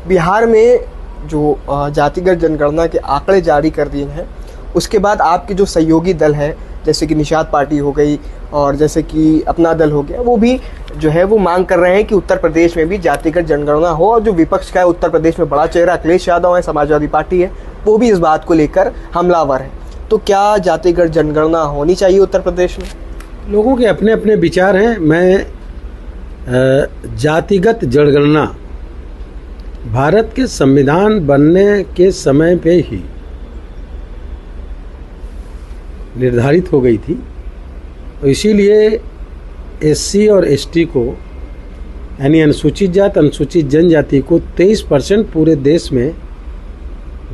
बिहार में जो जातिगत जनगणना के आंकड़े जारी कर दिए हैं, उसके बाद आपके जो सहयोगी दल हैं, जैसे कि निषाद पार्टी हो गई और जैसे कि अपना दल हो गया, वो भी जो है वो मांग कर रहे हैं कि उत्तर प्रदेश में भी जातिगत जनगणना हो। और जो विपक्ष का है उत्तर प्रदेश में बड़ा चेहरा अखिलेश यादव है, समाजवादी पार्टी है, वो भी इस बात को लेकर हमलावर है। तो क्या जातिगत जनगणना होनी चाहिए उत्तर प्रदेश में? लोगों के अपने अपने विचार हैं। मैं जातिगत जनगणना भारत के संविधान बनने के समय पे ही निर्धारित हो गई थी, तो इसीलिए एससी और एसटी को, यानी अनुसूचित जात अनुसूचित जनजाति को 23% पूरे देश में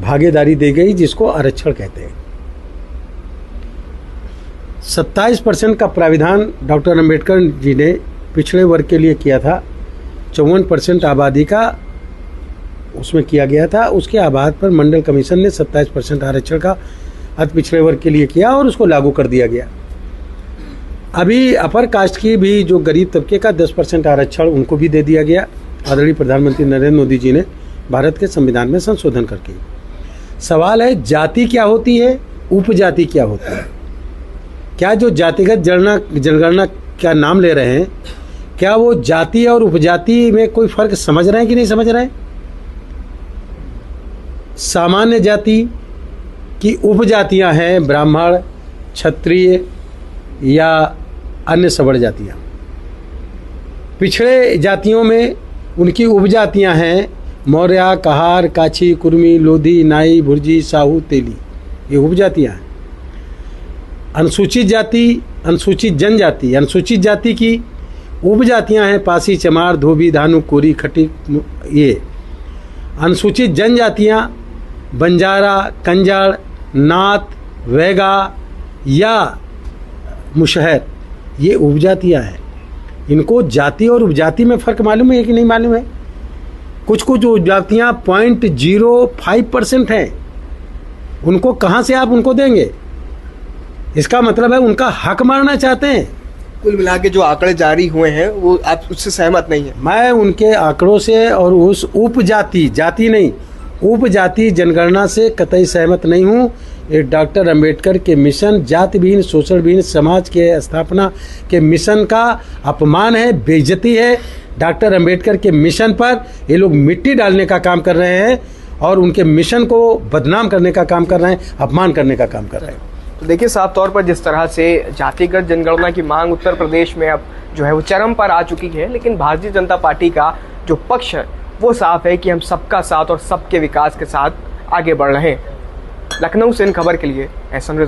भागीदारी दी गई, जिसको आरक्षण कहते हैं। 27% का प्राविधान डॉक्टर अंबेडकर जी ने पिछड़े वर्ग के लिए किया था। 54% आबादी का उसमें किया गया था। उसके आधार पर मंडल कमीशन ने 27% आरक्षण का अति पिछड़े वर्ग के लिए किया और उसको लागू कर दिया गया। अभी अपर कास्ट की भी जो गरीब तबके का 10% आरक्षण उनको भी दे दिया गया, आदरणीय प्रधानमंत्री नरेंद्र मोदी जी ने भारत के संविधान में संशोधन करके। सवाल है, जाति क्या होती है, उपजाति क्या होती है? क्या जो जातिगत जनगणना का नाम ले रहे हैं, क्या वो जाति और उपजाति में कोई फर्क समझ रहे हैं कि नहीं समझ रहे हैं? सामान्य जाति की उपजातियां हैं ब्राह्मण, क्षत्रिय या अन्य सवर्ण जातियां। पिछड़े जातियों में उनकी उपजातियां हैं मौर्य, कहार, काछी, कुर्मी, लोधी, नाई, भुर्जी, साहू, तेली, ये उपजातियां हैं। अनुसूचित जाति, अनुसूचित जनजाति, अनुसूचित जाति की उपजातियां हैं पासी, चमार, धोबी, धानु, कोरी, खटीक। ये अनुसूचित जनजातियां बंजारा, कंजाड़, नाथ, वैगा या मुशहर, ये उपजातियां हैं। इनको जाति और उपजाति में फ़र्क मालूम है कि नहीं मालूम है? कुछ कुछ उपजातियां 0.05% हैं, उनको कहाँ से आप उनको देंगे? इसका मतलब है उनका हक मारना चाहते हैं। कुल मिला के जो आंकड़े जारी हुए हैं वो आप उससे सहमत नहीं है? मैं उनके आंकड़ों से और उस उपजाति, जाति नहीं, उपजाति जनगणना से कतई सहमत नहीं हूँ। ये डॉक्टर अंबेडकर के मिशन, जाति विहीन शोषण विहीन समाज के स्थापना के मिशन का अपमान है, बेइज्जती है। डॉक्टर अंबेडकर के मिशन पर ये लोग मिट्टी डालने का काम कर रहे हैं और उनके मिशन को बदनाम करने का काम कर रहे हैं, अपमान करने का काम कर रहे हैं। तो देखिए, साफ तौर पर जिस तरह से जातिगत जनगणना की मांग उत्तर प्रदेश में अब जो है वो चरम पर आ चुकी है, लेकिन भारतीय जनता पार्टी का जो पक्ष है वो साफ है कि हम सबका साथ और सबके विकास के साथ आगे बढ़ रहे हैं। लखनऊ से इन खबर के लिए एहसन।